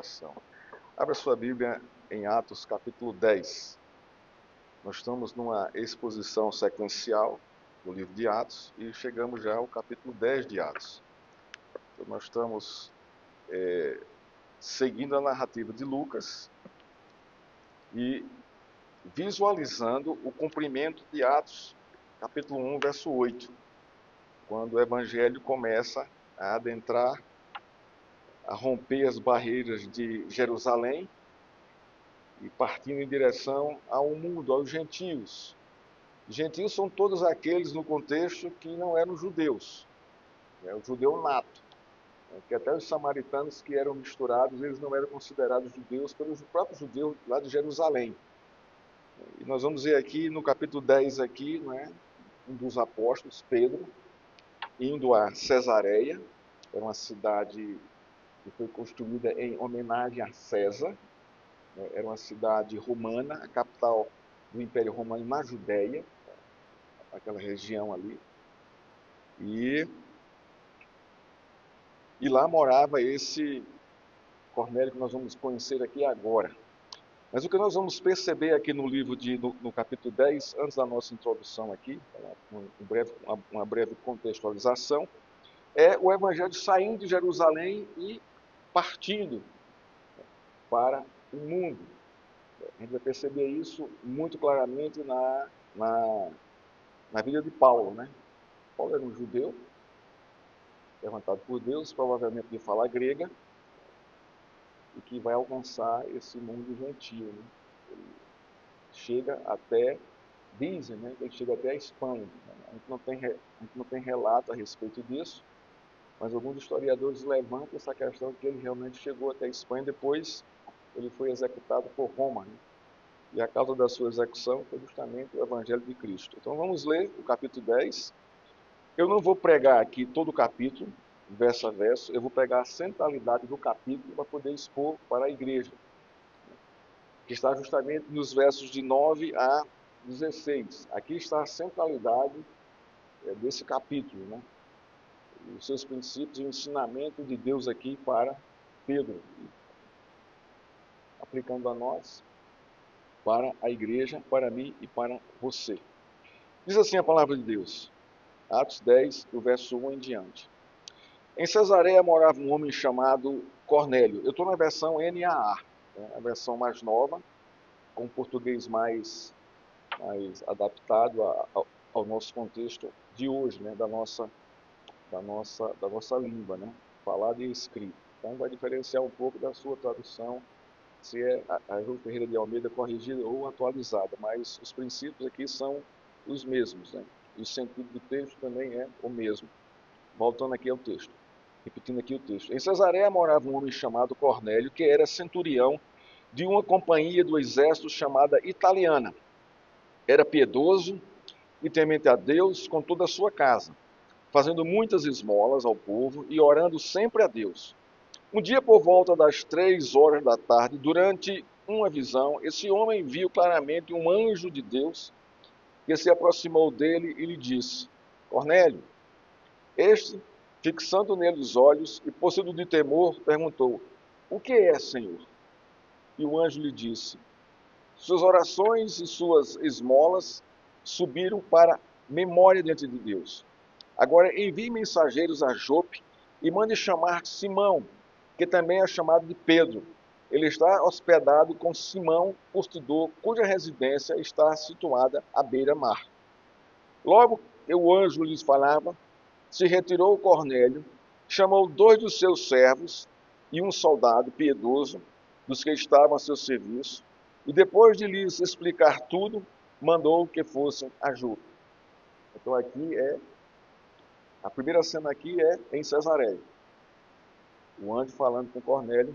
coração. Abra sua Bíblia em Atos capítulo 10. Nós estamos numa exposição sequencial do livro de Atos e chegamos já ao capítulo 10 de Atos. Então, nós estamos seguindo a narrativa de Lucas e visualizando o cumprimento de Atos capítulo 1, verso 8, quando o Evangelho começa a adentrar, a romper as barreiras de Jerusalém e partindo em direção ao mundo, aos gentios. Gentios são todos aqueles no contexto que não eram judeus, o judeu nato, que até os samaritanos que eram misturados, eles não eram considerados judeus pelos próprios judeus lá de Jerusalém. E nós vamos ver aqui no capítulo 10 aqui, um dos apóstolos, Pedro, indo a Cesareia, era uma cidade que foi construída em homenagem a César, era uma cidade romana, a capital do Império Romano na Judéia, aquela região ali. E lá morava esse Cornélio que nós vamos conhecer aqui agora. Mas o que nós vamos perceber aqui no livro, no capítulo 10, antes da nossa introdução aqui, uma breve contextualização, é o Evangelho saindo de Jerusalém e partindo para o mundo. A gente vai perceber isso muito claramente na vida de Paulo, Paulo era um judeu, levantado por Deus, provavelmente de fala grega, e que vai alcançar esse mundo gentio. Ele chega até, dizem, que ele chega até a Espanha. A gente não tem relato a respeito disso, mas alguns historiadores levantam essa questão de que ele realmente chegou até a Espanha, depois ele foi executado por Roma. E a causa da sua execução foi justamente o Evangelho de Cristo. Então vamos ler o capítulo 10. Eu não vou pregar aqui todo o capítulo, verso a verso, eu vou pegar a centralidade do capítulo para poder expor para a igreja, que está justamente nos versos de 9 a 16. Aqui está a centralidade desse capítulo, os seus princípios e o ensinamento de Deus aqui para Pedro, aplicando a nós, para a igreja, para mim e para você. Diz assim a palavra de Deus, Atos 10, do verso 1 em diante. Em Cesareia morava um homem chamado Cornélio. Eu estou na versão NAA, a versão mais nova, com português mais adaptado ao nosso contexto de hoje, da nossa língua, falada e escrita. Então vai diferenciar um pouco da sua tradução, se é a João Ferreira de Almeida corrigida ou atualizada, mas os princípios aqui são os mesmos, E o sentido do texto também é o mesmo. Voltando aqui ao texto, repetindo aqui o texto. Em Cesareia morava um homem chamado Cornélio, que era centurião de uma companhia do exército chamada Italiana. Era piedoso e temente a Deus com toda a sua casa, fazendo muitas esmolas ao povo e orando sempre a Deus. Um dia, por volta das 3 horas da tarde, durante uma visão, esse homem viu claramente um anjo de Deus que se aproximou dele e lhe disse: Cornélio. Este, fixando nele os olhos e possuído de temor, perguntou: O que é, Senhor? E o anjo lhe disse: Suas orações e suas esmolas subiram para memória diante de Deus. Agora envie mensageiros a Jope e mande chamar Simão, que também é chamado de Pedro. Ele está hospedado com Simão, curtidor, cuja residência está situada à beira-mar. Logo que o anjo lhes falava, se retirou Cornélio, chamou 2 dos seus servos e um soldado piedoso dos que estavam a seu serviço, e depois de lhes explicar tudo, mandou que fossem a Jope. Então a primeira cena aqui é em Cesareia. O anjo falando com Cornélio,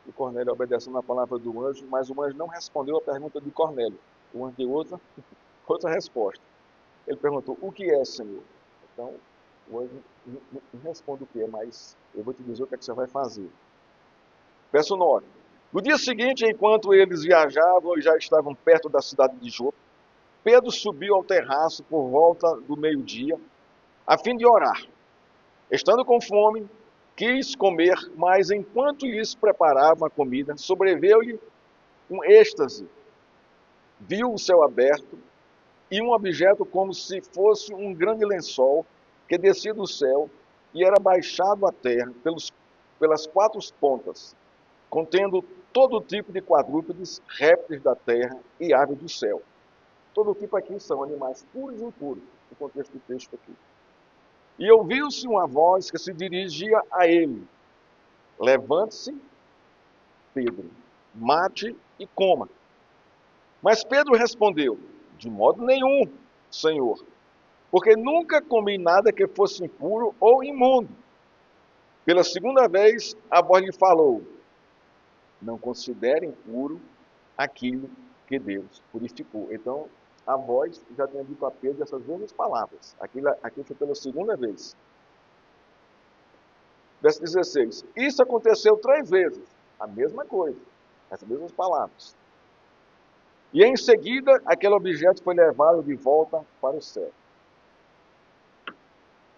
e Cornélio obedecendo a palavra do anjo, mas o anjo não respondeu a pergunta de Cornélio. O anjo deu outra resposta. Ele perguntou: O que é, Senhor? Então, o anjo não responde o que é, mas eu vou te dizer o que é que você vai fazer. Verso 9. No dia seguinte, enquanto eles viajavam e já estavam perto da cidade de Jope, Pedro subiu ao terraço por volta do meio-dia, a fim de orar. Estando com fome, quis comer, mas enquanto lhes preparava a comida, sobreveio-lhe um êxtase. Viu o céu aberto e um objeto como se fosse um grande lençol que descia do céu e era baixado à terra pelas quatro pontas, contendo todo tipo de quadrúpedes, répteis da terra e aves do céu. Todo tipo aqui são animais puros e impuros, no contexto do texto aqui. E ouviu-se uma voz que se dirigia a ele: levante-se, Pedro, mate e coma. Mas Pedro respondeu: de modo nenhum, Senhor, porque nunca comi nada que fosse impuro ou imundo. Pela segunda vez, a voz lhe falou: não considere impuro aquilo que Deus purificou. Então, a voz já tinha dito a Pedro essas mesmas palavras. Aqui foi pela segunda vez. Verso 16. Isso aconteceu 3 vezes. A mesma coisa. Essas mesmas palavras. E em seguida, aquele objeto foi levado de volta para o céu.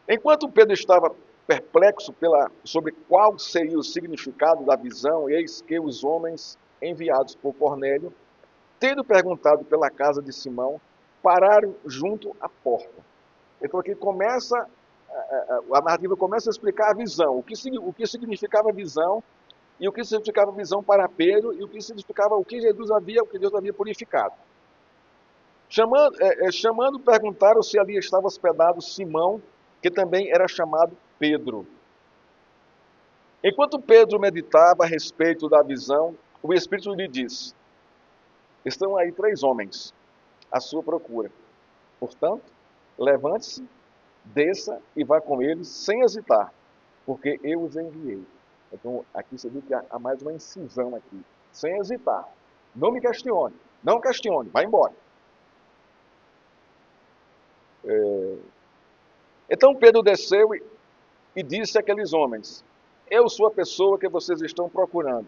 Enquanto Pedro estava perplexo sobre qual seria o significado da visão, eis que os homens enviados por Cornélio, tendo perguntado pela casa de Simão, pararam junto à porta. Então aqui a narrativa começa a explicar a visão, o que significava a visão, e o que significava a visão para Pedro, e o que significava o que Deus havia purificado. Chamando, perguntaram se ali estava hospedado Simão, que também era chamado Pedro. Enquanto Pedro meditava a respeito da visão, o Espírito lhe disse: estão aí 3 homens à sua procura. Portanto, levante-se, desça e vá com eles sem hesitar, porque eu os enviei. Então, aqui você viu que há mais uma incisão aqui. Sem hesitar. Não me questione. Não questione. Vá embora. Então Pedro desceu e disse àqueles homens: eu sou a pessoa que vocês estão procurando.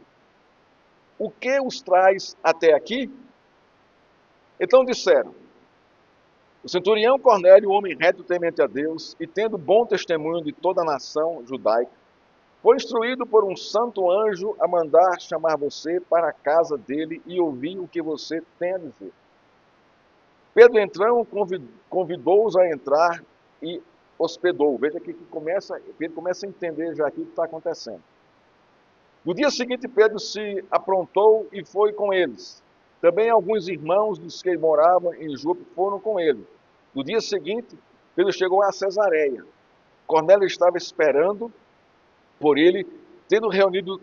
O que os traz até aqui? Então disseram: o centurião Cornélio, homem reto temente a Deus, e tendo bom testemunho de toda a nação judaica, foi instruído por um santo anjo a mandar chamar você para a casa dele e ouvir o que você tem a dizer. Pedro então convidou-os a entrar e hospedou. Veja que Pedro começa a entender já aqui o que está acontecendo. No dia seguinte, Pedro se aprontou e foi com eles. Também alguns irmãos dos que moravam em Jope foram com ele. No dia seguinte, Pedro chegou a Cesareia. Cornélio estava esperando por ele, tendo reunido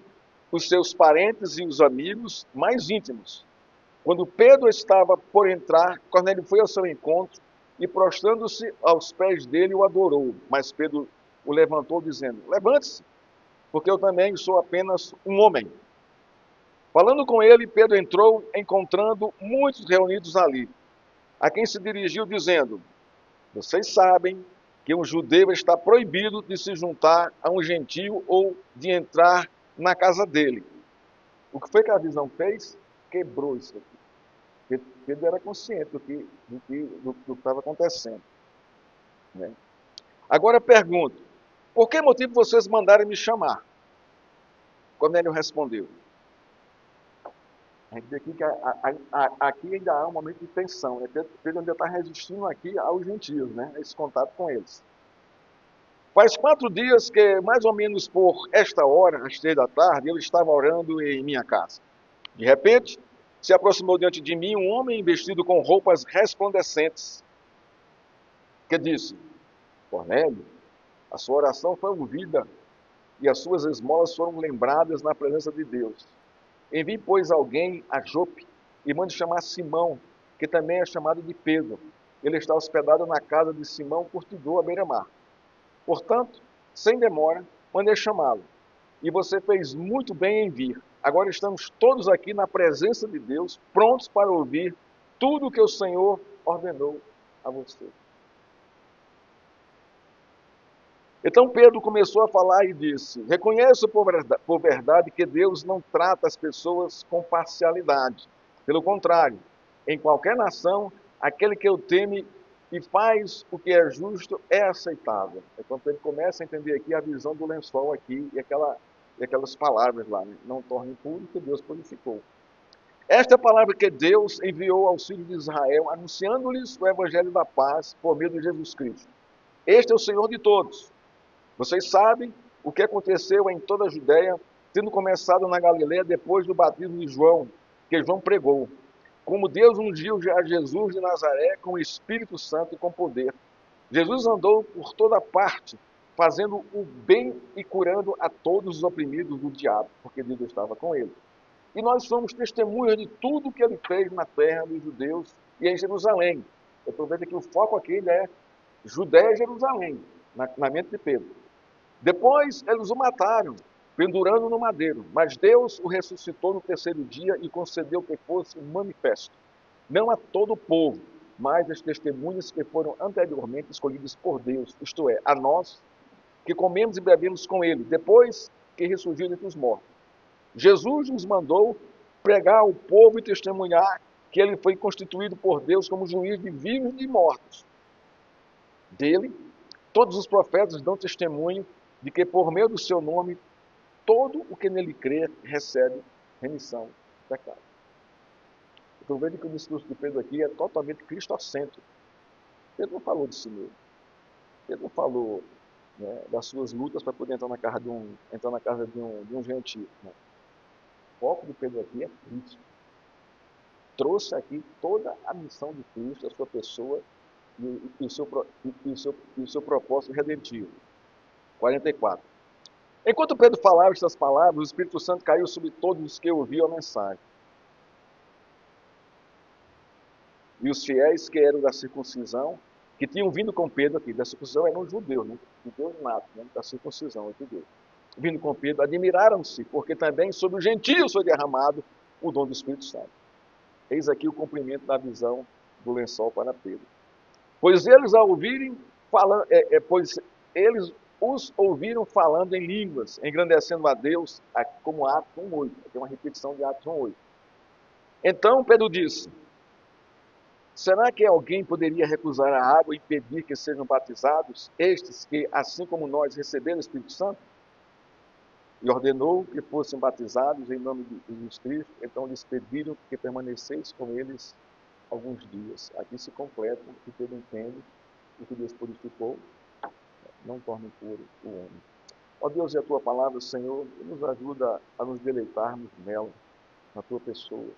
os seus parentes e os amigos mais íntimos. Quando Pedro estava por entrar, Cornélio foi ao seu encontro e, prostrando-se aos pés dele, o adorou. Mas Pedro o levantou, dizendo: levante-se, porque eu também sou apenas um homem. Falando com ele, Pedro entrou, encontrando muitos reunidos ali, a quem se dirigiu, dizendo: vocês sabem que um judeu está proibido de se juntar a um gentio ou de entrar na casa dele. O que foi que a visão fez? Quebrou isso aqui. Pedro era consciente do que estava acontecendo. Né? Agora pergunto: por que motivo vocês mandaram me chamar? Cornélio respondeu. A gente vê aqui que aqui ainda há um momento de tensão. Né? Pedro ainda está resistindo aqui aos gentios, né? Esse contato com eles. Faz 4 dias que, mais ou menos por esta hora, às 3 da tarde, eu estava orando em minha casa. De repente, se aproximou diante de mim um homem vestido com roupas resplandecentes, que disse: Cornélio, a sua oração foi ouvida e as suas esmolas foram lembradas na presença de Deus. Envie, pois, alguém a Jope e mande chamar Simão, que também é chamado de Pedro. Ele está hospedado na casa de Simão Curtidor, à beira-mar. Portanto, sem demora, mandei chamá-lo. E você fez muito bem em vir. Agora estamos todos aqui na presença de Deus, prontos para ouvir tudo o que o Senhor ordenou a você. Então Pedro começou a falar e disse: reconheço por verdade que Deus não trata as pessoas com parcialidade. Pelo contrário, em qualquer nação, aquele que o teme e faz o que é justo, é aceitável. É quando ele começa a entender aqui a visão do lençol aqui e aquelas palavras lá, né? Não torne impuro que Deus purificou. Esta é a palavra que Deus enviou aos filhos de Israel, anunciando-lhes o evangelho da paz por meio de Jesus Cristo. Este é o Senhor de todos. Vocês sabem o que aconteceu em toda a Judéia, tendo começado na Galiléia depois do batismo de João, que João pregou. Como Deus ungiu a Jesus de Nazaré com o Espírito Santo e com poder. Jesus andou por toda parte, fazendo o bem e curando a todos os oprimidos do diabo, porque Deus estava com ele. E nós somos testemunhas de tudo que ele fez na terra dos judeus e em Jerusalém. Eu estou vendo que o foco aqui é Judéia e Jerusalém, na mente de Pedro. Depois eles o mataram, pendurando no madeiro, mas Deus o ressuscitou no terceiro dia e concedeu que fosse manifesto, não a todo o povo, mas as testemunhas que foram anteriormente escolhidas por Deus, isto é, a nós, que comemos e bebemos com ele, depois que ressurgiu dentre os mortos. Jesus nos mandou pregar ao povo e testemunhar que ele foi constituído por Deus como juiz de vivos e de mortos. Dele, todos os profetas dão testemunho de que por meio do seu nome, todo o que nele crê recebe remissão do pecado. Estou vendo que o discurso de Pedro aqui é totalmente cristocêntrico. Pedro não falou de si mesmo. Pedro não falou, né, das suas lutas para poder entrar na casa de um gentio. Né? O foco de Pedro aqui é Cristo. Trouxe aqui toda a missão de Cristo, a sua pessoa e o seu propósito redentivo. 44. Enquanto Pedro falava estas palavras, o Espírito Santo caiu sobre todos os que ouviam a mensagem. E os fiéis que eram da circuncisão, que tinham vindo com Pedro aqui, da circuncisão eram judeus, né? Judeus natos, né? Da circuncisão, judeus. Vindo com Pedro, admiraram-se, porque também sobre os gentios foi derramado o dom do Espírito Santo. Eis aqui o cumprimento da visão do lençol para Pedro. Pois eles os ouviram falando em línguas, engrandecendo a Deus, como Atos 1:8. Tem uma repetição de Atos 1:8. Então Pedro disse: será que alguém poderia recusar a água e pedir que sejam batizados, estes que, assim como nós, receberam o Espírito Santo? E ordenou que fossem batizados em nome de Jesus Cristo. Então lhes pediram que permanecessem com eles alguns dias. Aqui se completa o que Pedro entende, o que Deus purificou, não torna impuro o homem. Ó Deus, e a tua palavra, Senhor, nos ajuda a nos deleitarmos nela, na tua pessoa,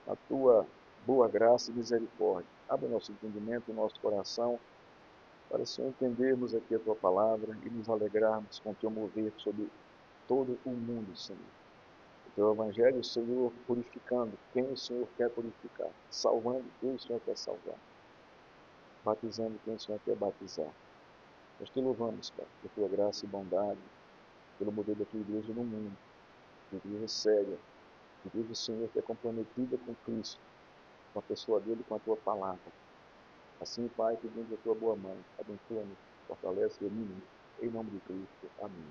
na tua boa graça e misericórdia. Abre o nosso entendimento, o nosso coração, para, Senhor, entendermos aqui a tua palavra e nos alegrarmos com o teu mover sobre todo o mundo, Senhor. O teu evangelho, o Senhor, purificando quem o Senhor quer purificar, salvando quem o Senhor quer salvar, batizando quem o Senhor quer batizar. Nós te louvamos, Pai, por tua graça e bondade, pelo modelo da tua igreja no mundo, uma igreja séria, uma igreja, Senhor, que é comprometida com Cristo, com a pessoa dele, com a tua palavra. Assim, Pai, pedimos a tua boa mão, abençoa-nos, fortalece e anima, em nome de Cristo. Amém.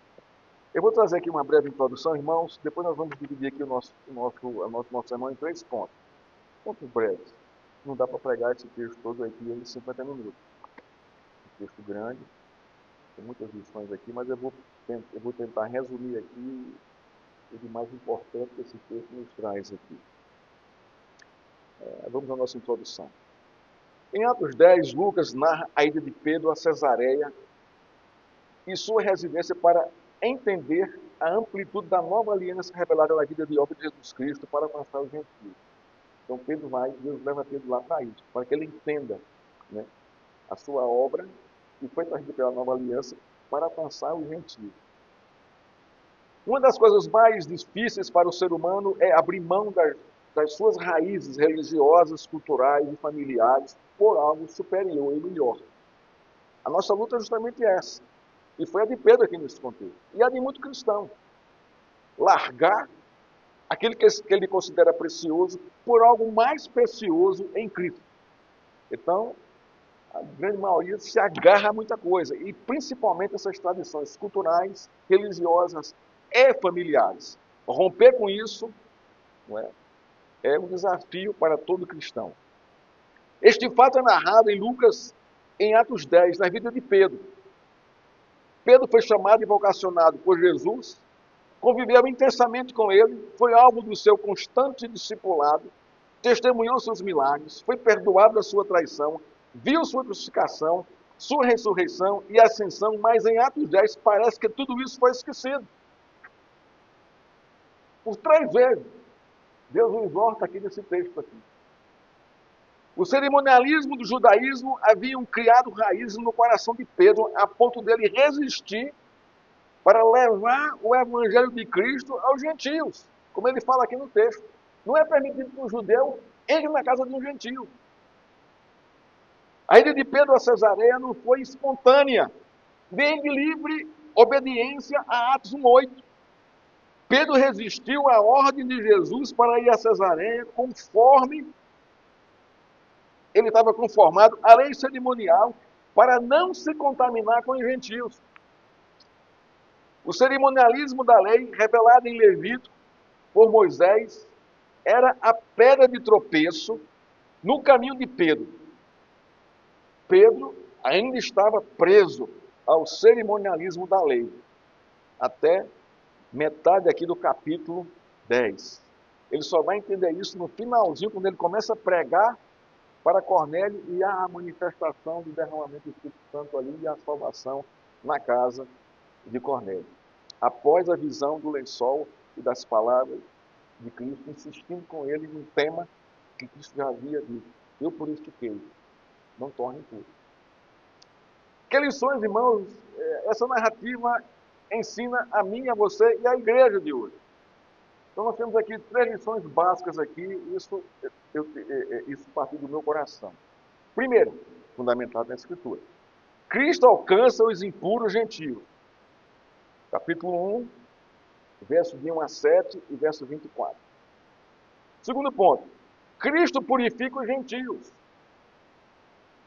Eu vou trazer aqui uma breve introdução, irmãos, depois nós vamos dividir aqui o nosso sermão em 3 pontos. Pontos breves. Não dá para pregar esse texto todo aqui em 50 minutos. Um texto grande, tem muitas lições aqui, mas eu vou tentar resumir aqui o de mais importante que esse texto nos traz aqui. Vamos à nossa introdução. Em Atos 10, Lucas narra a ida de Pedro a Cesareia e sua residência para entender a amplitude da nova aliança revelada na vida de obra de Jesus Cristo para alcançar os gentios. Então Deus leva Pedro lá para isso, para que ele entenda, né, a sua obra que foi trazida pela nova aliança para alcançar os gentios. Uma das coisas mais difíceis para o ser humano é abrir mão das suas raízes religiosas, culturais e familiares por algo superior e melhor. A nossa luta é justamente essa. E foi a de Pedro aqui nesse contexto. E a de muito cristão. Largar aquilo que ele considera precioso por algo mais precioso em Cristo. Então, a grande maioria se agarra a muita coisa. E principalmente essas tradições culturais, religiosas e familiares. Romper com isso, não é um desafio para todo cristão. Este fato é narrado em Lucas, em Atos 10, na vida de Pedro. Pedro foi chamado e vocacionado por Jesus, conviveu intensamente com ele, foi alvo do seu constante discipulado, testemunhou seus milagres, foi perdoado da sua traição, viu sua crucificação, sua ressurreição e ascensão, mas em Atos 10 parece que tudo isso foi esquecido. Por 3 vezes, Deus nos exorta aqui nesse texto aqui. O cerimonialismo do judaísmo haviam criado raízes no coração de Pedro, a ponto dele resistir para levar o evangelho de Cristo aos gentios, como ele fala aqui no texto. Não é permitido que um judeu entre na casa de um gentio. A ida de Pedro a Cesareia não foi espontânea, nem de livre obediência a Atos 1:8. Pedro resistiu à ordem de Jesus para ir a Cesareia conforme ele estava conformado à lei cerimonial para não se contaminar com os gentios. O cerimonialismo da lei, revelado em Levítico por Moisés, era a pedra de tropeço no caminho de Pedro. Pedro ainda estava preso ao cerimonialismo da lei, até metade aqui do capítulo 10. Ele só vai entender isso no finalzinho, quando ele começa a pregar para Cornélio e há a manifestação do derramamento do Espírito Santo ali e a salvação na casa de Cornélio. Após a visão do lençol e das palavras de Cristo, insistindo com ele num tema que Cristo já havia dito: eu purifiquei, não torne impuro. Que lições, irmãos, essa narrativa ensina a mim, a você e à igreja de hoje? Então nós temos aqui 3 lições básicas aqui, isso partiu do meu coração. Primeiro, fundamentado na Escritura: Cristo alcança os impuros gentios. Capítulo 1, verso de 1 a 7 e verso 24. Segundo ponto: Cristo purifica os gentios.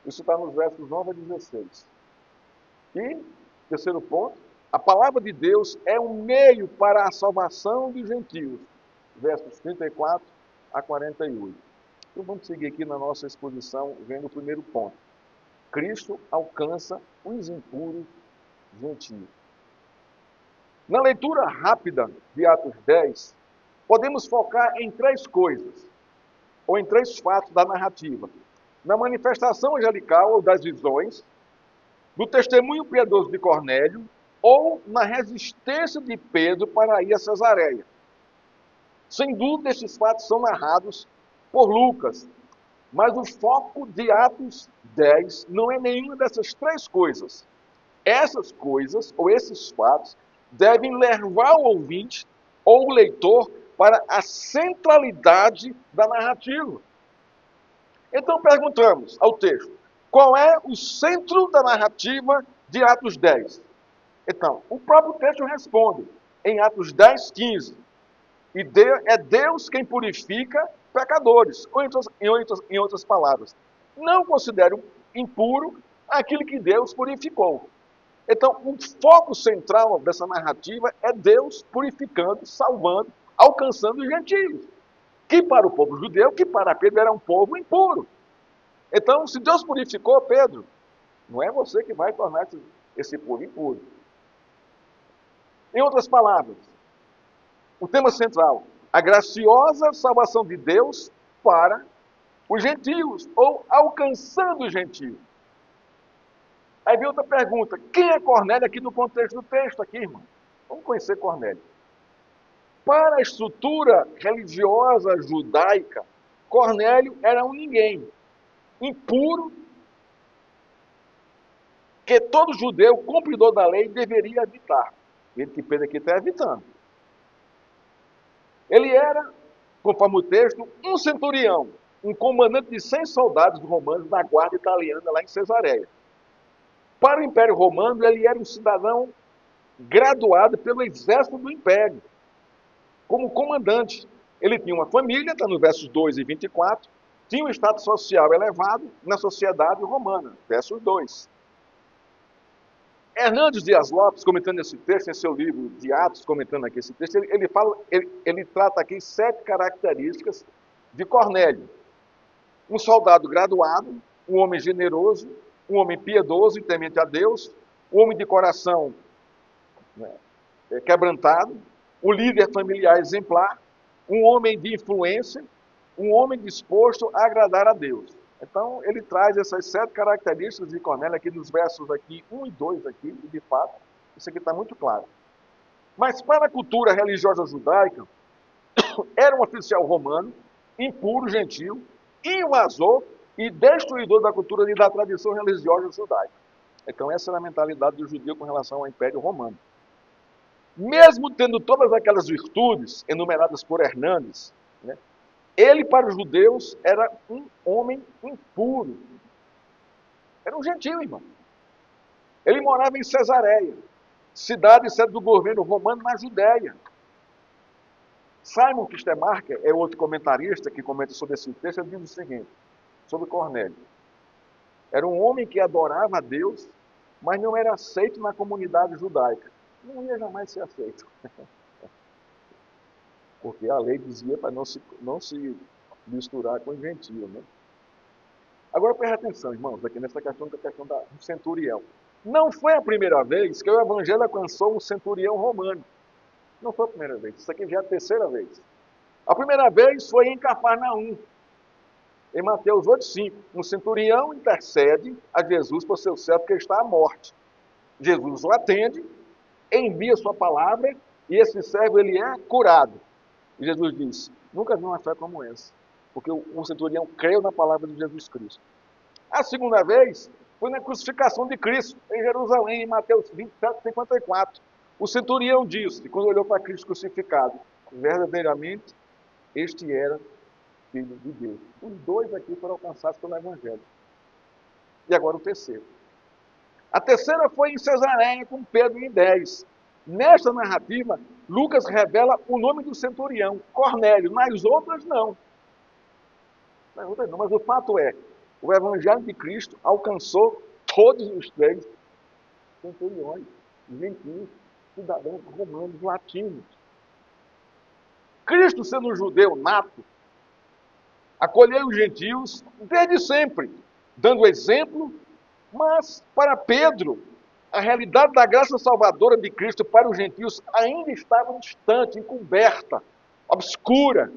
Isso está nos versos 9 a 16. E, terceiro ponto, a palavra de Deus é um meio para a salvação dos gentios. Versos 34 a 48. Então vamos seguir aqui na nossa exposição, vendo o primeiro ponto. Cristo alcança os impuros gentios. Na leitura rápida de Atos 10, podemos focar em 3 coisas, ou em 3 fatos da narrativa. Na manifestação angelical ou das visões, no testemunho piedoso de Cornélio, ou na resistência de Pedro para ir a Cesareia. Sem dúvida, estes fatos são narrados por Lucas, mas o foco de Atos 10 não é nenhuma dessas 3 coisas. Essas coisas, ou esses fatos, devem levar o ouvinte ou o leitor para a centralidade da narrativa. Então perguntamos ao texto: qual é o centro da narrativa de Atos 10? Então, o próprio texto responde em Atos 10, 15. E é Deus quem purifica pecadores. Ou em outras palavras, não considere impuro aquilo que Deus purificou. Então, o foco central dessa narrativa é Deus purificando, salvando, alcançando os gentios. Que para o povo judeu, que para Pedro era um povo impuro. Então, se Deus purificou Pedro, não é você que vai tornar esse povo impuro. Em outras palavras, o tema central: a graciosa salvação de Deus para os gentios, ou alcançando os gentios. Aí vem outra pergunta: quem é Cornélio aqui no contexto do texto, aqui, irmão? Vamos conhecer Cornélio. Para a estrutura religiosa judaica, Cornélio era um ninguém, impuro, que todo judeu, cumpridor da lei, deveria evitar. Ele que Pedro aqui está evitando. Ele era, conforme o texto, um centurião, um comandante de 100 soldados romanos da guarda italiana lá em Cesareia. Para o Império Romano, ele era um cidadão graduado pelo exército do Império, como comandante. Ele tinha uma família, está nos versos 2 e 24, tinha um status social elevado na sociedade romana, versos 2. Hernandes Dias Lopes, comentando esse texto, em seu livro de Atos, comentando aqui esse texto, ele trata aqui 7 características de Cornélio. um soldado graduado, um homem generoso, um homem piedoso e temente a Deus, um homem de coração, né, quebrantado, um líder familiar exemplar, um homem de influência, um homem disposto a agradar a Deus. Então, ele traz essas 7 características de Cornélio aqui nos versos aqui 1 e 2 aqui, e de fato, isso aqui está muito claro. Mas para a cultura religiosa judaica, era um oficial romano, impuro, gentil, invasor e destruidor da cultura e da tradição religiosa judaica. Então, essa era a mentalidade do judeu com relação ao Império Romano. Mesmo tendo todas aquelas virtudes enumeradas por Hernandes, né, ele, para os judeus, era um homem impuro. Era um gentil, irmão. Ele morava em Cesareia, cidade sede do governo romano na Judéia. Simon Kistemaker é outro comentarista que comenta sobre esse texto, ele diz o seguinte, sobre Cornélio. Era um homem que adorava a Deus, mas não era aceito na comunidade judaica. Não ia jamais ser aceito. Porque a lei dizia para não se misturar com o gentio, né? Agora preste atenção, irmãos, aqui nessa questão do centurião. Não foi a primeira vez que o evangelho alcançou um centurião romano. Não foi a primeira vez, isso aqui já é a terceira vez. A primeira vez foi em Cafarnaum, em Mateus 8,5. Um centurião intercede a Jesus por seu servo que está à morte. Jesus o atende, envia sua palavra e esse servo ele é curado. E Jesus diz, nunca vi uma fé como essa, porque o centurião creu na palavra de Jesus Cristo. A segunda vez foi na crucificação de Cristo, em Jerusalém, em Mateus 27:54. O centurião disse, quando olhou para Cristo crucificado, verdadeiramente, este era Filho de Deus. Os 2 aqui foram alcançados pelo Evangelho. E agora o terceiro. A terceira foi em Cesareia, com Pedro em 10. Nesta narrativa, Lucas revela o nome do centurião, Cornélio. Nas outras, não. Nas outras não, mas o fato é, o Evangelho de Cristo alcançou todos os 3 centuriões, gentios, cidadãos romanos, latinos. Cristo, sendo um judeu nato, acolheu os gentios desde sempre, dando exemplo, mas para Pedro, a realidade da graça salvadora de Cristo para os gentios ainda estava distante, encoberta, obscura.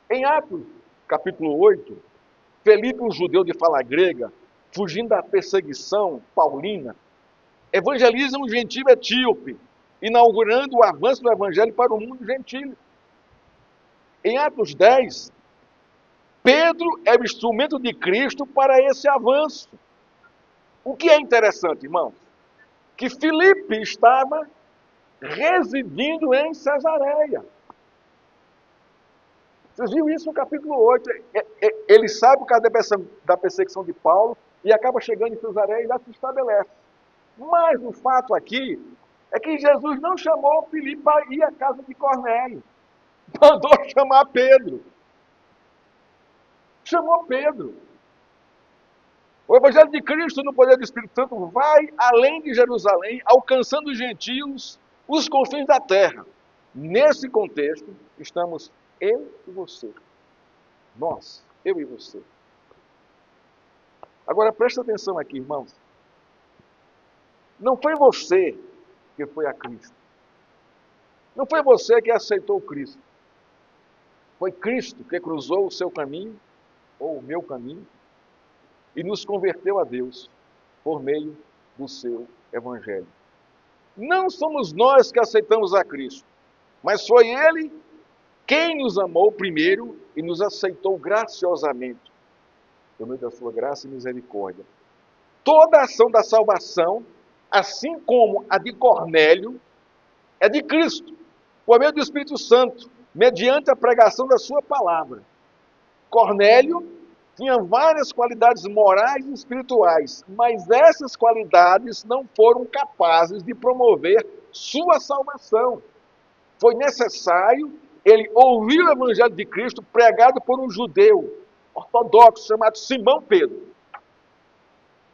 Em Atos, capítulo 8, Felipe, um judeu de fala grega, fugindo da perseguição paulina, evangeliza um gentio etíope, inaugurando o avanço do evangelho para o mundo gentil. Em Atos 10, Pedro é o instrumento de Cristo para esse avanço. O que é interessante, irmãos? Que Filipe estava residindo em Cesareia. Vocês viram isso no capítulo 8. Ele sabe por causa da perseguição de Paulo e acaba chegando em Cesareia e lá se estabelece. Mas o fato aqui é que Jesus não chamou Filipe para ir à casa de Cornélio. Mandou chamar Pedro. Chamou Pedro. O Evangelho de Cristo, no poder do Espírito Santo, vai além de Jerusalém, alcançando os gentios, os confins da terra. Nesse contexto, estamos eu e você. Nós, eu e você. Agora, presta atenção aqui, irmãos. Não foi você que foi a Cristo. Não foi você que aceitou Cristo. Foi Cristo que cruzou o seu caminho, ou o meu caminho, e nos converteu a Deus por meio do seu Evangelho. Não somos nós que aceitamos a Cristo, mas foi Ele quem nos amou primeiro e nos aceitou graciosamente, por meio da sua graça e misericórdia. Toda a ação da salvação, assim como a de Cornélio, é de Cristo, por meio do Espírito Santo, mediante a pregação da sua palavra. Cornélio tinha várias qualidades morais e espirituais, mas essas qualidades não foram capazes de promover sua salvação. Foi necessário ele ouvir o Evangelho de Cristo pregado por um judeu ortodoxo chamado Simão Pedro.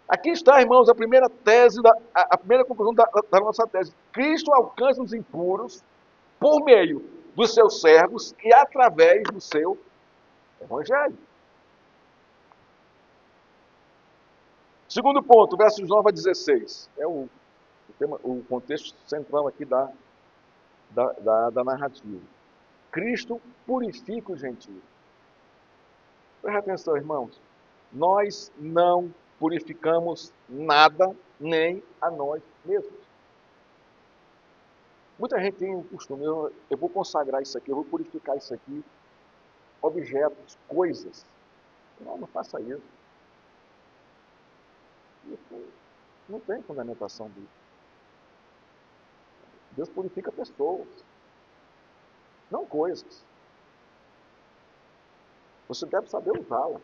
Aqui está, irmãos, a primeira tese, a primeira conclusão da nossa tese. Cristo alcança os impuros por meio dos seus servos e através do seu evangelho. Segundo ponto, versos 9 a 16. É o contexto central aqui da narrativa. Cristo purifica o gentio. Preste atenção, irmãos. Nós não purificamos nada, nem a nós mesmos. Muita gente tem o costume, eu vou consagrar isso aqui, eu vou purificar isso aqui, objetos, coisas. Não faça isso. Isso não tem fundamentação bíblica. Deus purifica pessoas, não coisas. Você deve saber usá-las.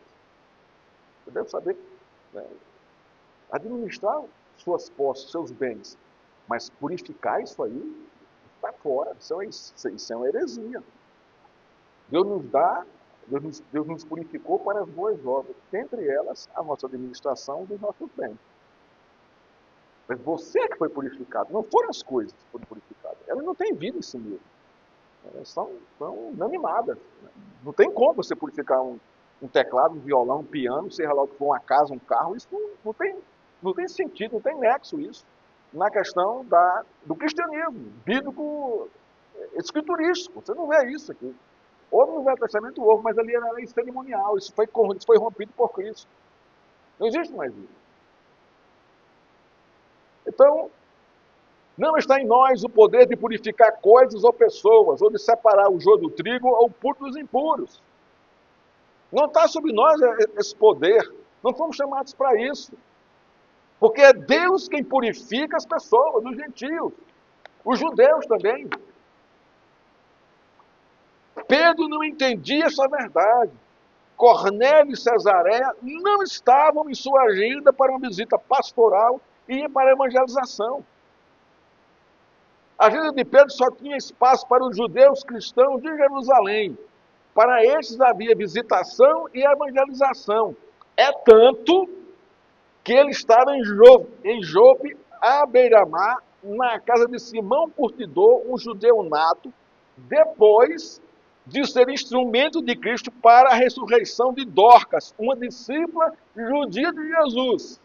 Você deve saber administrar suas posses, seus bens. Mas purificar isso aí, está fora. Isso é uma heresia. Deus nos purificou para as boas obras. Dentre elas, a nossa administração dos nossos bens. Mas você que foi purificado, não foram as coisas que foram purificadas. Elas não têm vida em si mesmas. Elas são inanimadas. Não tem como você purificar um teclado, um violão, um piano, seja lá o que for, uma casa, um carro. Isso não tem sentido, não tem nexo isso na questão do cristianismo, bíblico, escriturístico. Você não vê isso aqui. Houve no Velho Testamento, houve, mas ali era lei cerimonial. Isso foi rompido por Cristo. Não existe mais isso. Então, não está em nós o poder de purificar coisas ou pessoas, ou de separar o joio do trigo ou o puro dos impuros. Não está sobre nós esse poder. Não fomos chamados para isso. Porque é Deus quem purifica as pessoas, os gentios, os judeus também. Pedro não entendia essa verdade. Cornélio e Cesareia não estavam em sua agenda para uma visita pastoral e para a evangelização. A agenda de Pedro só tinha espaço para os judeus cristãos de Jerusalém. Para estes havia visitação e evangelização. É tanto que ele estava em Jope, à beira-mar, na casa de Simão Curtidor, um judeu nato, depois de ser instrumento de Cristo para a ressurreição de Dorcas, uma discípula judia de Jesus.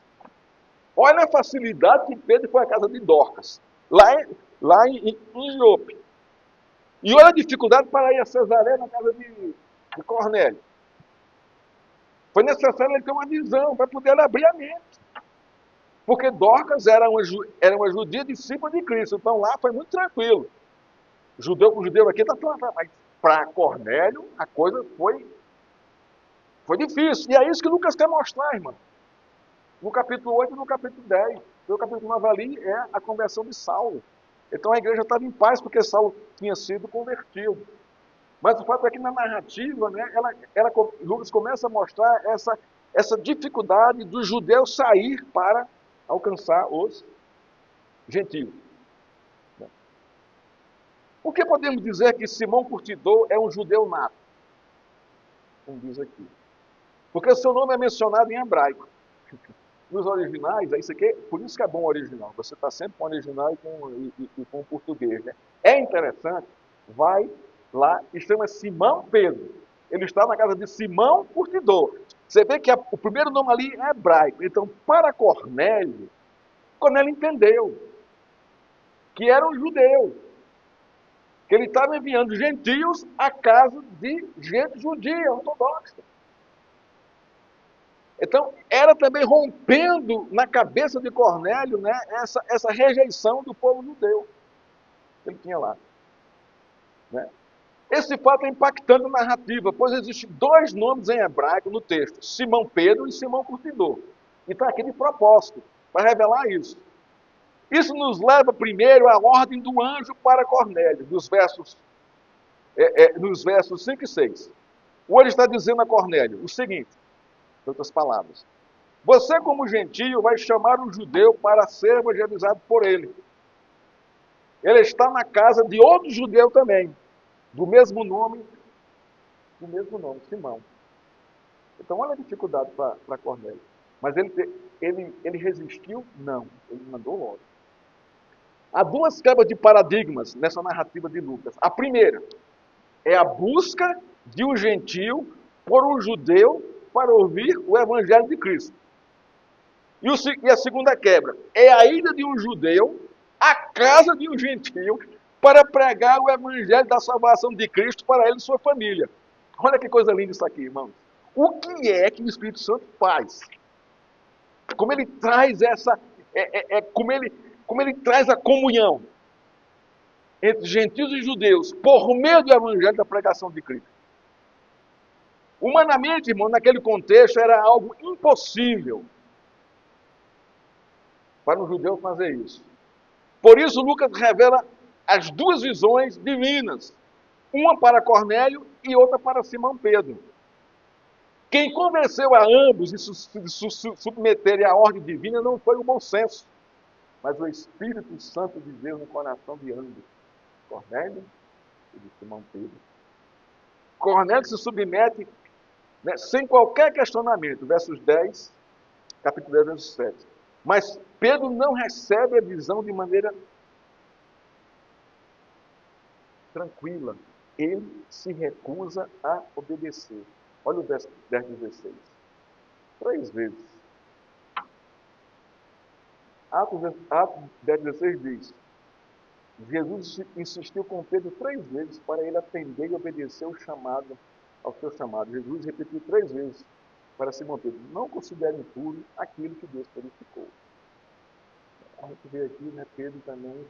Olha a facilidade que Pedro foi à casa de Dorcas, lá em Jope. E olha a dificuldade para ir a Cesareia na casa de Cornélio. Foi necessário ele ter uma visão para poder abrir a mente. Porque Dorcas era uma judia discípula de Cristo. Então lá foi muito tranquilo. Judeu com judeu aqui está falando, mas para Cornélio a coisa foi difícil. E é isso que Lucas quer mostrar, irmão. No capítulo 8 e no capítulo 10. O capítulo 9 ali é a conversão de Saulo. Então a igreja estava em paz porque Saulo tinha sido convertido. Mas o fato é que na narrativa, né, Lucas começa a mostrar essa dificuldade dos judeus sair para alcançar os gentios. Por que podemos dizer que Simão Curtidor é um judeu nato? Como diz aqui. Porque o seu nome é mencionado em hebraico. Nos originais, por isso que é bom o original. Você está sempre com o original e com o português. Né? É interessante, vai lá e chama Simão Pedro. Ele está na casa de Simão Curtidor. Você vê que o primeiro nome ali é hebraico. Então, para Cornélio entendeu que era um judeu. Que ele estava enviando gentios à casa de gente judia, ortodoxa. Então, era também rompendo na cabeça de Cornélio, né, essa rejeição do povo judeu que ele tinha lá. Né? Esse fato é impactante na narrativa, pois existem dois nomes em hebraico no texto, Simão Pedro e Simão Curtidor. E está aqui de propósito, para revelar isso. Isso nos leva primeiro à ordem do anjo para Cornélio, nos versos 5 e 6. O anjo está dizendo a Cornélio o seguinte, em outras palavras, você como gentio vai chamar um judeu para ser evangelizado por ele. Ele está na casa de outro judeu também, do mesmo nome, Simão. Então olha a dificuldade para Cornélio. Mas ele resistiu? Não, ele mandou logo. Há duas quebras de paradigmas nessa narrativa de Lucas. A primeira, É a busca de um gentio por um judeu para ouvir o evangelho de Cristo. E a segunda quebra é a ida de um judeu à casa de um gentio para pregar o evangelho da salvação de Cristo para ele e sua família. Olha que coisa linda isso aqui, irmãos. O que é que o Espírito Santo faz? Como ele traz essa. Como ele traz a comunhão entre gentios e judeus por meio do evangelho da pregação de Cristo. Humanamente, irmão, naquele contexto era algo impossível para um judeu fazer isso. Por isso, Lucas revela as duas visões divinas, uma para Cornélio e outra para Simão Pedro. Quem convenceu a ambos de se submeterem à ordem divina não foi o bom senso, mas o Espírito Santo de Deus no coração de ambos, Cornélio e de Simão Pedro. Cornélio se submete, né, sem qualquer questionamento, versos 10, capítulo 10, verso 7. Mas Pedro não recebe a visão de maneira tranquila. Ele se recusa a obedecer. Olha o 10, 16. 3 vezes. Atos 10, 16 diz: Jesus insistiu com Pedro 3 vezes para ele atender e obedecer ao seu chamado. Jesus repetiu 3 vezes para Simão Pedro: não considere impuro aquilo que Deus purificou. A gente vê aqui, né, Pedro também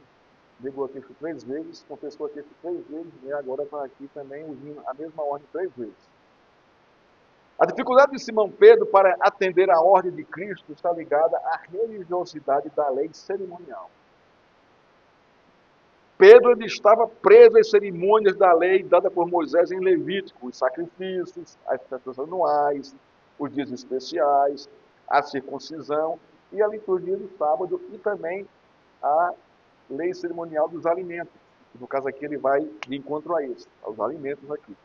negou a Cristo 3 vezes, confessou a Cristo 3 vezes, e agora está aqui também ouvindo a mesma ordem 3 vezes. A dificuldade de Simão Pedro para atender à ordem de Cristo está ligada à religiosidade da lei cerimonial. Pedro ele estava preso às cerimônias da lei dada por Moisés em Levítico, os sacrifícios, as festas anuais, os dias especiais, a circuncisão e a liturgia do sábado e também a lei cerimonial dos alimentos. No caso aqui ele vai de encontro a isso, aos alimentos aqui.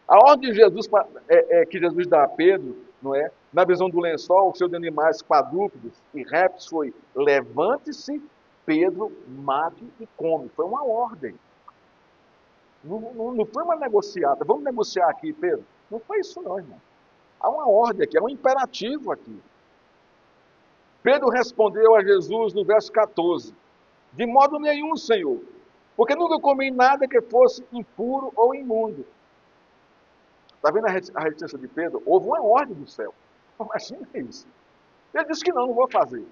A ordem de Jesus, que Jesus dá a Pedro, não é? Na visão do lençol, cheio de animais quadrúpedos e répteis, foi: levante-se, Pedro, mate e come. Foi uma ordem. Não foi uma negociata. Vamos negociar aqui, Pedro? Não foi isso não, irmão. Há uma ordem aqui, há um imperativo aqui. Pedro respondeu a Jesus no verso 14: de modo nenhum, Senhor, porque nunca comi nada que fosse impuro ou imundo. Está vendo a resistência de Pedro? Houve uma ordem do céu. Imagina isso. Ele disse que não vou fazer.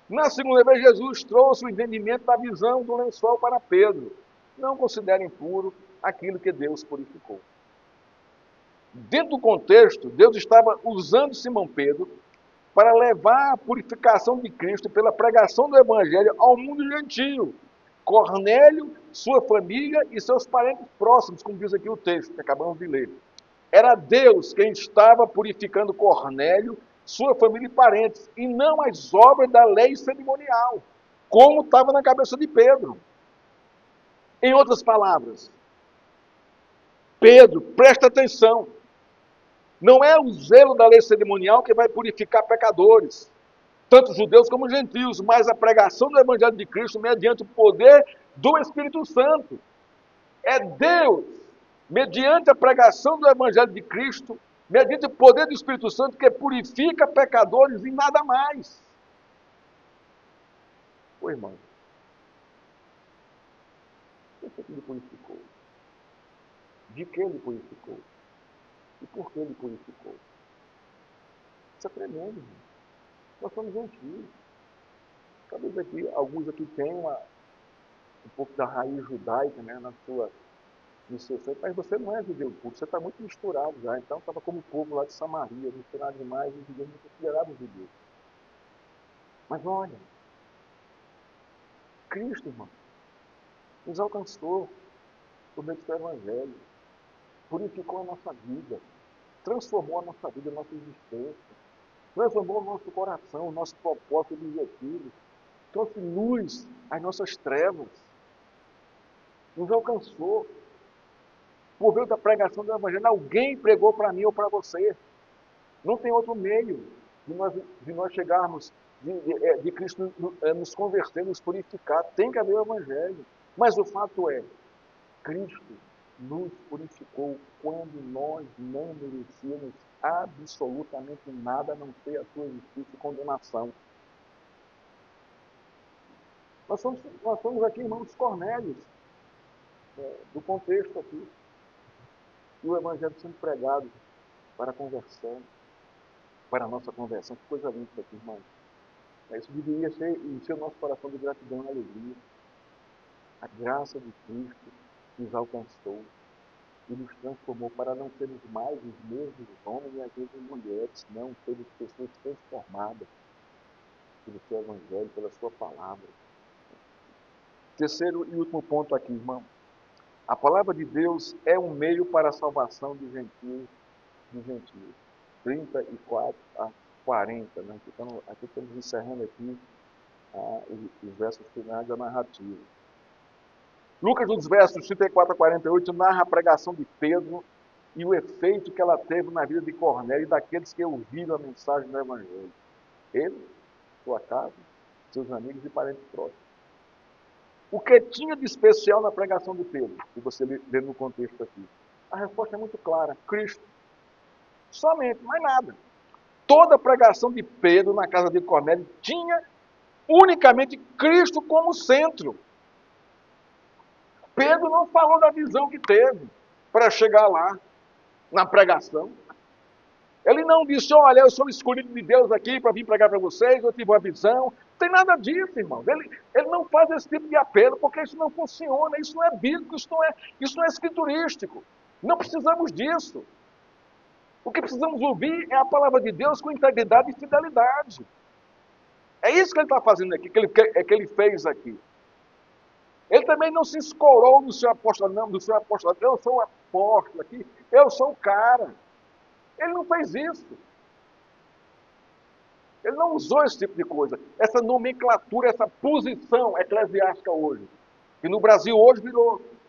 Na segunda vez, Jesus trouxe o entendimento da visão do lençol para Pedro. Não considere impuro aquilo que Deus purificou. Dentro do contexto, Deus estava usando Simão Pedro para levar a purificação de Cristo pela pregação do Evangelho ao mundo gentio. Cornélio, sua família e seus parentes próximos, como diz aqui o texto que acabamos de ler. Era Deus quem estava purificando Cornélio, sua família e parentes, e não as obras da lei cerimonial, como estava na cabeça de Pedro. Em outras palavras, Pedro, presta atenção, não é o zelo da lei cerimonial que vai purificar pecadores, tanto judeus como gentios, mas a pregação do Evangelho de Cristo mediante o poder do Espírito Santo. É Deus, mediante a pregação do Evangelho de Cristo, mediante o poder do Espírito Santo, que purifica pecadores e nada mais. Ô irmão, o que ele purificou? De que ele purificou? E por que ele purificou? Isso é tremendo, irmão. Nós somos gentios. Talvez aqui, alguns aqui tenham um pouco da raiz judaica, né, no seu ser, mas você não é judeu puro, você está muito misturado já. Então estava como o povo lá de Samaria, misturado demais, e judeus não consideravam judeu. Mas olha, Cristo, irmão, nos alcançou por meio do seu Evangelho, purificou a nossa vida, transformou a nossa vida, a nossa existência, transformou o nosso coração, o nosso propósito e objetivo, trouxe luz às nossas trevas, nos alcançou por meio da pregação do Evangelho. Alguém pregou para mim ou para você. Não tem outro meio de nós chegarmos, de Cristo nos converter, nos purificar. Tem que haver o Evangelho. Mas o fato é, Cristo nos purificou quando nós não merecíamos absolutamente nada, a não ser a sua justiça e condenação. Nós somos aqui irmãos Cornélios, do contexto aqui. E o Evangelho sendo pregado para a conversão, para a nossa conversão. Que coisa linda isso aqui, irmão. Isso deveria encher o nosso coração de gratidão e alegria. A graça de Cristo nos alcançou e nos transformou para não sermos mais os mesmos homens e as mesmas mulheres, não, sermos pessoas transformadas pelo seu Evangelho, pela sua palavra. Terceiro e último ponto aqui, irmão. A palavra de Deus é um meio para a salvação dos gentios. 34 a 40, né? Aqui estamos encerrando aqui os versos finais da narrativa. Lucas, nos versos 34 a 48, narra a pregação de Pedro e o efeito que ela teve na vida de Cornélio e daqueles que ouviram a mensagem do Evangelho. Ele, sua casa, seus amigos e parentes próximos. O que tinha de especial na pregação de Pedro, que você lê no contexto aqui? A resposta é muito clara: Cristo. Somente, mais nada. Toda a pregação de Pedro na casa de Cornélio tinha unicamente Cristo como centro. Pedro não falou da visão que teve para chegar lá na pregação. Ele não disse, olha, eu sou escolhido de Deus aqui para vir pregar para vocês, eu tive uma visão. Não tem nada disso, irmão. Ele não faz esse tipo de apelo, porque isso não funciona, isso não é bíblico, isso não é escriturístico. Não precisamos disso. O que precisamos ouvir é a palavra de Deus com integridade e fidelidade. É isso que ele está fazendo aqui, que ele fez aqui. Ele também não se escorou no seu apóstolo, não, do seu apóstolo. Eu sou o apóstolo aqui, eu sou o cara. Ele não fez isso. Ele não usou esse tipo de coisa. Essa nomenclatura, essa posição eclesiástica hoje. Que no Brasil hoje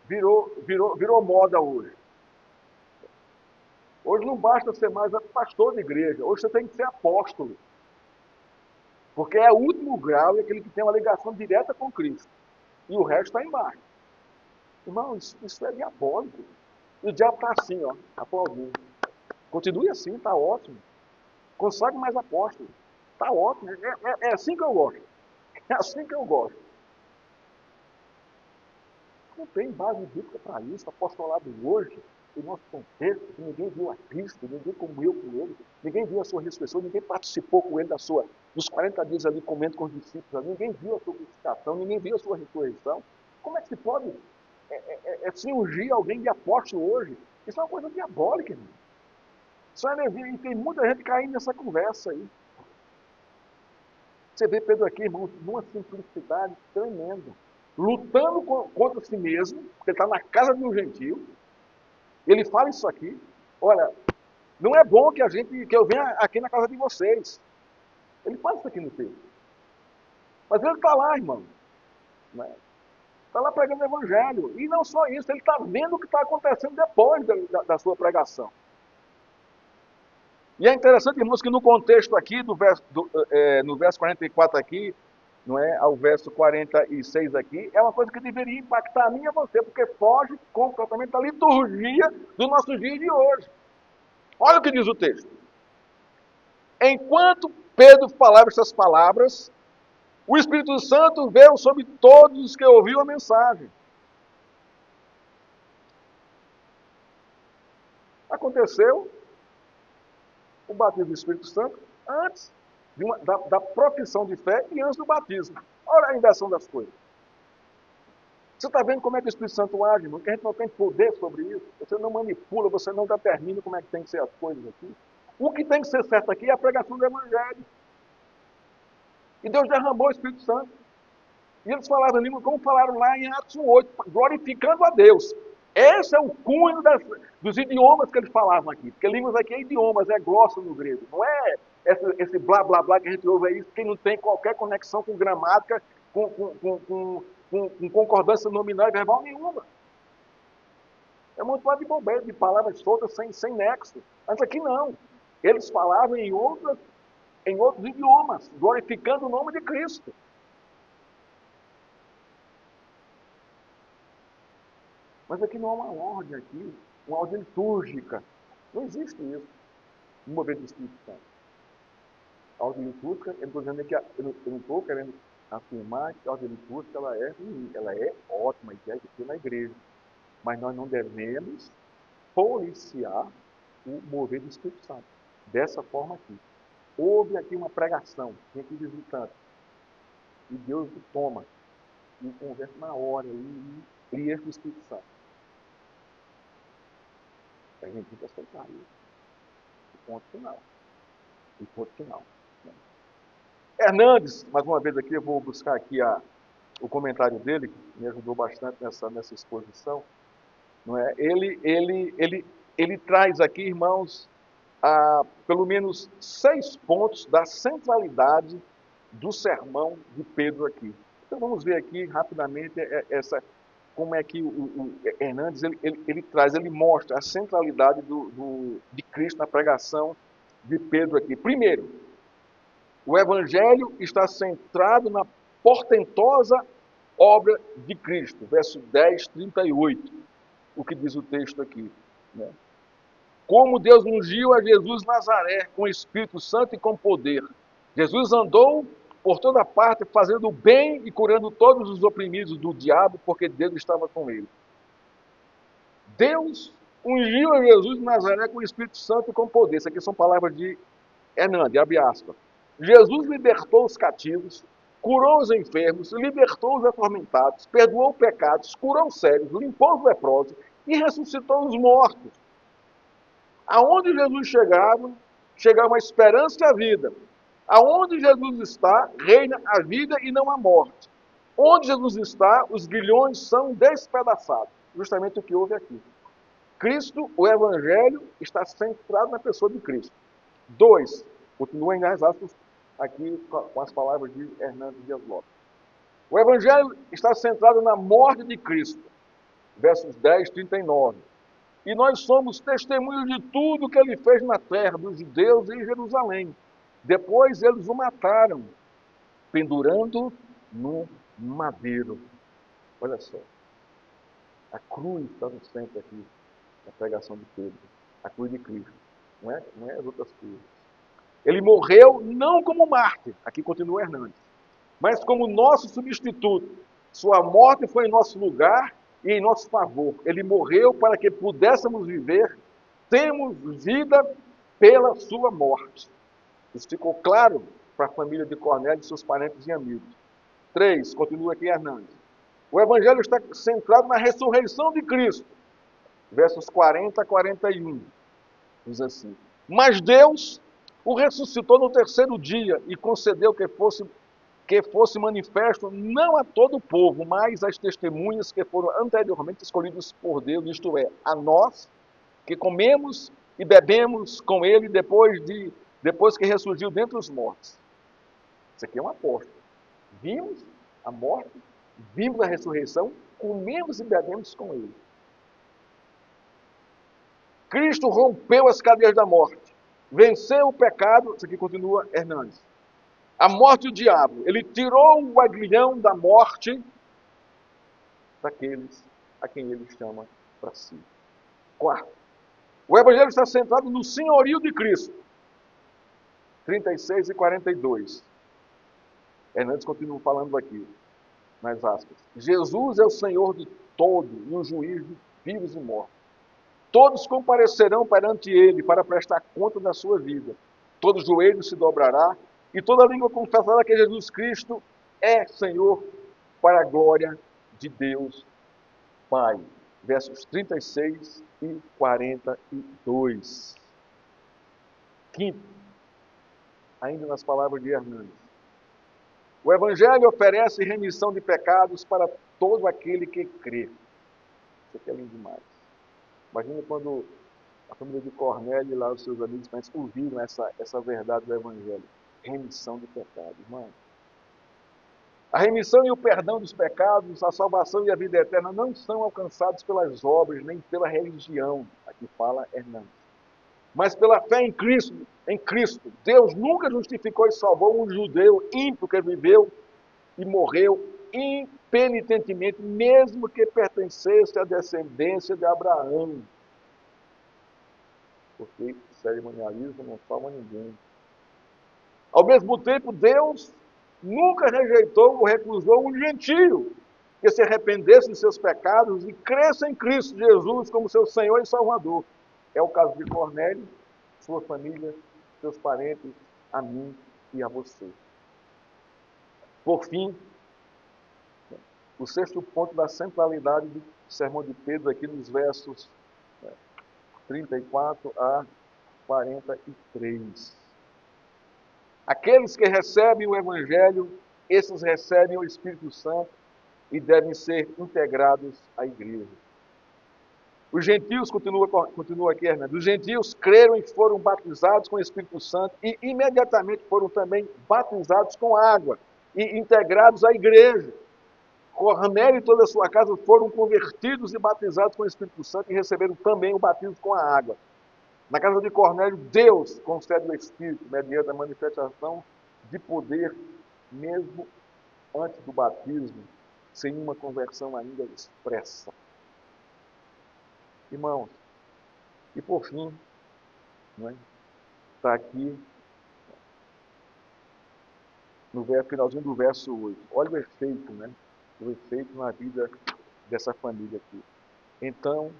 virou moda hoje. Hoje não basta ser mais pastor de igreja. Hoje você tem que ser apóstolo. Porque é o último grau e aquele que tem uma ligação direta com Cristo. E o resto está embaixo. Irmão, isso é diabólico. E o diabo está assim, ó, aplaudindo. Continue assim, está ótimo. Consagre mais apóstolo. Está ótimo. É assim que eu gosto. É assim que eu gosto. Não tem base bíblica para isso. Apostolado hoje, em nosso contexto, que ninguém viu a Cristo, ninguém comeu com ele, ninguém viu a sua ressurreição, ninguém participou com ele dos 40 dias ali comendo com os discípulos, ninguém viu a sua crucificação, ninguém viu a sua ressurreição. Como é que se pode se ungir alguém de apóstolo hoje? Isso é uma coisa diabólica, irmão. Isso é energia, e tem muita gente caindo nessa conversa aí. Você vê Pedro aqui, irmão, numa simplicidade tremenda. Lutando contra si mesmo, porque ele está na casa de um gentio. Ele fala isso aqui. Olha, não é bom que eu venha aqui na casa de vocês. Ele fala isso aqui no texto. Mas ele está lá, irmão. Está lá pregando o evangelho. E não só isso, ele está vendo o que está acontecendo depois da sua pregação. E é interessante, irmãos, que no contexto aqui, no verso 44 aqui, não é, ao verso 46 aqui, é uma coisa que deveria impactar a mim e a você, porque foge completamente da liturgia do nosso dia de hoje. Olha o que diz o texto. Enquanto Pedro falava essas palavras, o Espírito Santo veio sobre todos os que ouviram a mensagem. Aconteceu o batismo do Espírito Santo antes da profissão de fé e antes do batismo. Olha a inversão das coisas. Você está vendo como é que o Espírito Santo age, irmão? Que a gente não tem poder sobre isso. Você não manipula, você não determina como é que tem que ser as coisas aqui. O que tem que ser certo aqui é a pregação do Evangelho. E Deus derramou o Espírito Santo. E eles falaram em língua como falaram lá em Atos 1:8, glorificando a Deus. Esse é o cunho dos idiomas que eles falavam aqui. Porque línguas aqui é idiomas, é glossa no grego. Não é esse blá blá blá que a gente ouve aí, que não tem qualquer conexão com gramática, com concordância nominal e verbal nenhuma. É muito mais de bobeira, de palavras soltas sem nexo. Mas aqui não. Eles falavam em outros idiomas, glorificando o nome de Cristo. Mas aqui não há uma ordem aqui, uma ordem litúrgica. Não existe isso no mover do Espírito Santo. A ordem litúrgica, eu não estou querendo afirmar que a ordem litúrgica ela é ruim, ela é ótima e deve ter na igreja. Mas nós não devemos policiar o mover do Espírito Santo. Dessa forma aqui. Houve aqui uma pregação, tem aqui visitante. E Deus o toma e o converte na hora e enche o Espírito Santo. A gente tem que aceitar isso. E ponto final. E ponto final. Hernandes, mais uma vez aqui, eu vou buscar aqui o comentário dele, que me ajudou bastante nessa exposição. Não é? Ele traz aqui, irmãos, pelo menos 6 pontos da centralidade do sermão de Pedro aqui. Então vamos ver aqui rapidamente como é que o Hernandes ele mostra a centralidade de Cristo na pregação de Pedro aqui. Primeiro, o Evangelho está centrado na portentosa obra de Cristo, verso 10, 38, o que diz o texto aqui. Né? Como Deus ungiu a Jesus Nazaré com o Espírito Santo e com poder. Jesus andou por toda parte fazendo o bem e curando todos os oprimidos do diabo, porque Deus estava com ele. Deus ungiu a Jesus Nazaré com o Espírito Santo e com poder. Isso aqui são palavras de Hernandes, abre aspas. Jesus libertou os cativos, curou os enfermos, libertou os atormentados, perdoou pecados, curou os cegos, limpou os leprosos e ressuscitou os mortos. Aonde Jesus chegava a esperança e a vida. Aonde Jesus está, reina a vida e não a morte. Onde Jesus está, os grilhões são despedaçados. Justamente o que houve aqui. Cristo, o Evangelho, está centrado na pessoa de Cristo. 2, continua em aspas aqui com as palavras de Hernandes Dias Lopes. O Evangelho está centrado na morte de Cristo. Versos 10, 39. E nós somos testemunhos de tudo que ele fez na terra dos judeus em Jerusalém. Depois eles o mataram, pendurando no madeiro. Olha só. A cruz está no centro aqui da pregação de Pedro. A cruz de Cristo. Não é as outras cruzes. Ele morreu não como mártir, aqui continua Hernandes, mas como nosso substituto. Sua morte foi em nosso lugar e em nosso favor. Ele morreu para que pudéssemos viver. Temos vida pela sua morte. Isso ficou claro para a família de Cornélio e seus parentes e amigos. 3, continua aqui Hernandes. O Evangelho está centrado na ressurreição de Cristo. Versos 40 a 41. Diz assim. Mas Deus o ressuscitou no terceiro dia e concedeu que fosse manifesto não a todo o povo, mas às testemunhas que foram anteriormente escolhidas por Deus, isto é, a nós, que comemos e bebemos com ele depois que ressurgiu dentre os mortos. Isso aqui é um apóstolo. Vimos a morte, vimos a ressurreição, comemos e bebemos com ele. Cristo rompeu as cadeias da morte, venceu o pecado, isso aqui continua Hernandes. A morte e o diabo, ele tirou o aguilhão da morte daqueles a quem ele chama para si. 4. O Evangelho está centrado no senhorio de Cristo. 36 e 42. Hernandes continua falando aqui, nas aspas. Jesus é o Senhor de todo e o juiz de vivos e mortos. Todos comparecerão perante ele para prestar conta da sua vida. Todo joelho se dobrará e toda língua confessará que Jesus Cristo é Senhor para a glória de Deus Pai. Versos 36 e 42. Quinto, ainda nas palavras de Hernandes. O Evangelho oferece remissão de pecados para todo aquele que crê. Isso aqui é lindo demais. Imagina quando a família de Cornélio e lá os seus amigos ouviram essa verdade do Evangelho. Remissão de pecados, irmão. A remissão e o perdão dos pecados, a salvação e a vida eterna não são alcançados pelas obras, nem pela religião, aqui fala Hernandes, mas pela fé em Cristo. Em Cristo. Deus nunca justificou e salvou um judeu ímpio que viveu e morreu impenitentemente, mesmo que pertencesse à descendência de Abraão. Porque cerimonialismo não salva ninguém. Ao mesmo tempo, Deus nunca rejeitou ou recusou um gentio que se arrependesse de seus pecados e cresça em Cristo Jesus como seu Senhor e Salvador. É o caso de Cornélio, sua família, seus parentes, a mim e a você. Por fim, o sexto ponto da centralidade do sermão de Pedro aqui nos versos 34 a 43. Aqueles que recebem o Evangelho, esses recebem o Espírito Santo e devem ser integrados à igreja. Os gentios, continua aqui, Hernando, os gentios creram e foram batizados com o Espírito Santo e imediatamente foram também batizados com água e integrados à igreja. Cornélio e toda a sua casa foram convertidos e batizados com o Espírito Santo e receberam também o batismo com a água. Na casa de Cornélio, Deus concede o Espírito mediante a manifestação de poder, mesmo antes do batismo, sem uma conversão ainda expressa. Irmãos, e por fim, está aqui no finalzinho do verso 8. Olha o efeito, o efeito na vida dessa família aqui. Então,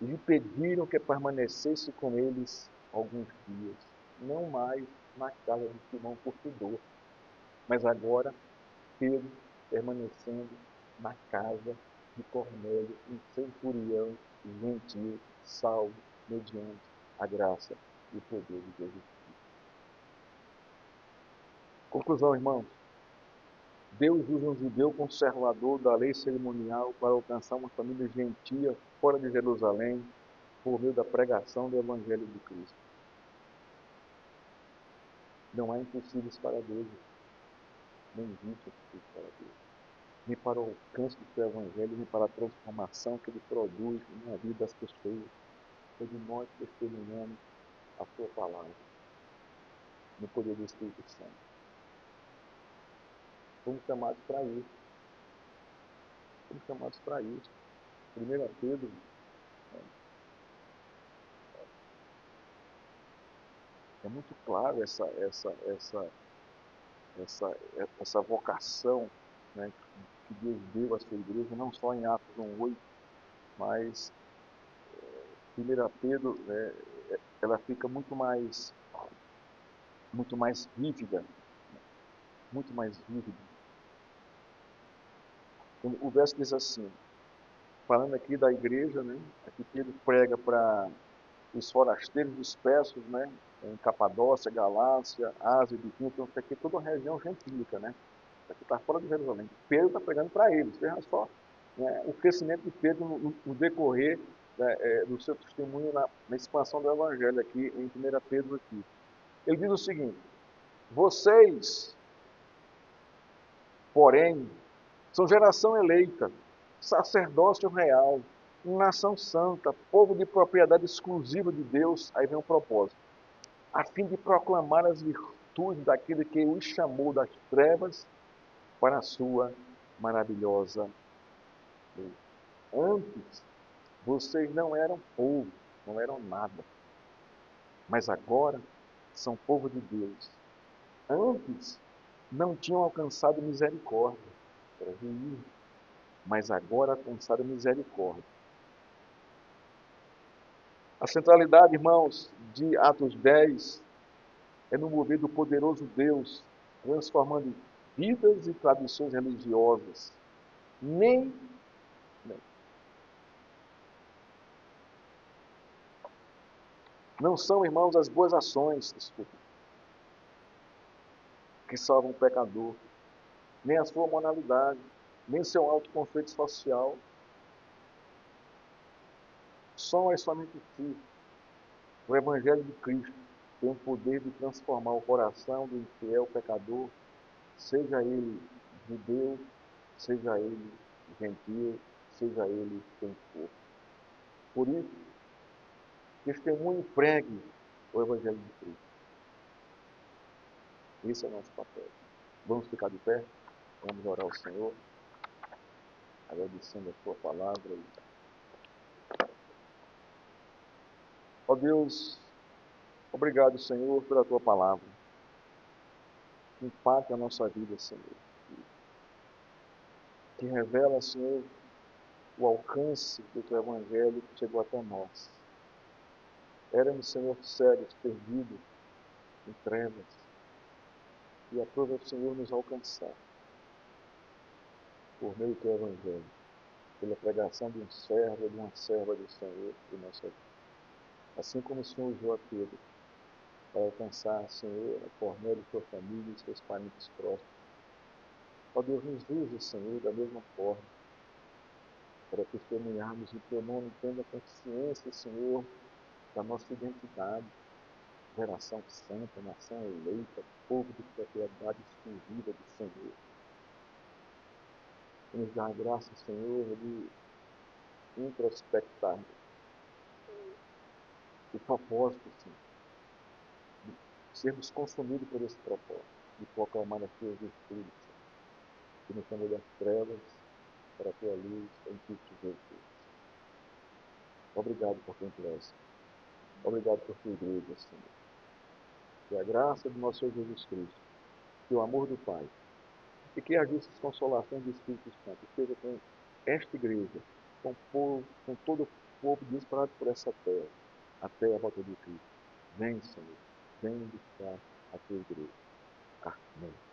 lhe pediram que permanecesse com eles alguns dias, não mais na casa de Simão Curtidor, mas agora Pedro permanecendo na casa de Cornélio, um centurião gentil, salvo, mediante a graça e o poder de Deus. Conclusão, irmãos. Deus usa um judeu conservador da lei cerimonial para alcançar uma família gentia fora de Jerusalém por meio da pregação do Evangelho de Cristo. Não há impossíveis para Deus, nem existe impossíveis para Deus. Nem para o alcance do seu Evangelho, nem para a transformação que ele produz na vida das pessoas. Todos nós testemunhamos a sua palavra, no poder do Espírito Santo. Fomos chamados para isso. Fomos chamados para isso. 1 Pedro, é muito claro essa vocação, que Deus deu à sua igreja, não só em Atos 1:8, mas 1 Pedro, ela fica muito mais vívida, muito mais vívida. O verso diz assim, falando aqui da igreja, aqui Pedro prega para os forasteiros dispersos, em Capadócia, Galácia, Ásia, Bitínia, então isso aqui é toda uma região gentílica, isso aqui está fora de Jerusalém. Pedro está pregando para eles, veja só o crescimento de Pedro no decorrer do seu testemunho na expansão do Evangelho aqui em 1 Pedro aqui. Ele diz o seguinte, vocês, porém, são geração eleita, sacerdócio real, nação santa, povo de propriedade exclusiva de Deus, aí vem um propósito, a fim de proclamar as virtudes daquele que os chamou das trevas para a sua maravilhosa luz. Antes, vocês não eram povo, não eram nada, mas agora são povo de Deus. Antes, não tinham alcançado misericórdia, era ruim, mas agora alcançaram misericórdia. A centralidade, irmãos, de Atos 10 é no mover do poderoso Deus, transformando vidas e tradições religiosas. Não são, irmãos, as boas ações, que salvam o pecador, nem a sua moralidade, nem seu autoconceito social. Só é somente si. O Evangelho de Cristo tem o poder de transformar o coração do infiel pecador, seja ele judeu, seja ele gentil, seja ele quem for. Por isso, testemunhe e pregue o Evangelho de Cristo. Esse é o nosso papel. Vamos ficar de pé? Vamos orar ao Senhor. agradecendo a tua palavra. Ó Deus, obrigado, Senhor, pela tua palavra, que impacta a nossa vida, Senhor, que revela, Senhor, o alcance do teu evangelho que chegou até nós. Éramos, Senhor, cegos, perdidos em trevas, e aprova o Senhor nos alcançar por meio do teu evangelho, pela pregação de um servo ou de uma serva do Senhor em nossa vida. Assim como o Senhor usou a Pedro para alcançar, Senhor, a Cornélio e sua família e seus parentes próximos. Ó Deus, nos use, Senhor, da mesma forma, para testemunharmos o teu nome, tendo a consciência, Senhor, da nossa identidade, geração santa, nação eleita, povo de propriedade exclusiva do Senhor. E nos dá a graça, Senhor, de introspectar o propósito, Senhor, de sermos consumidos por esse propósito, de proclamar as tuas virtudes, Senhor, que nos chamou das trevas para a tua luz em Cristo Jesus. Obrigado por quem tu és. Obrigado por tua igreja, Senhor. Que a graça do nosso Senhor Jesus Cristo, que o amor do Pai, e que as justas consolações do Espírito Santo esteja com esta igreja, com o povo, com todo o povo disparado por essa terra, até a volta de Cristo. Vem, Senhor, vem buscar a tua igreja. Amém.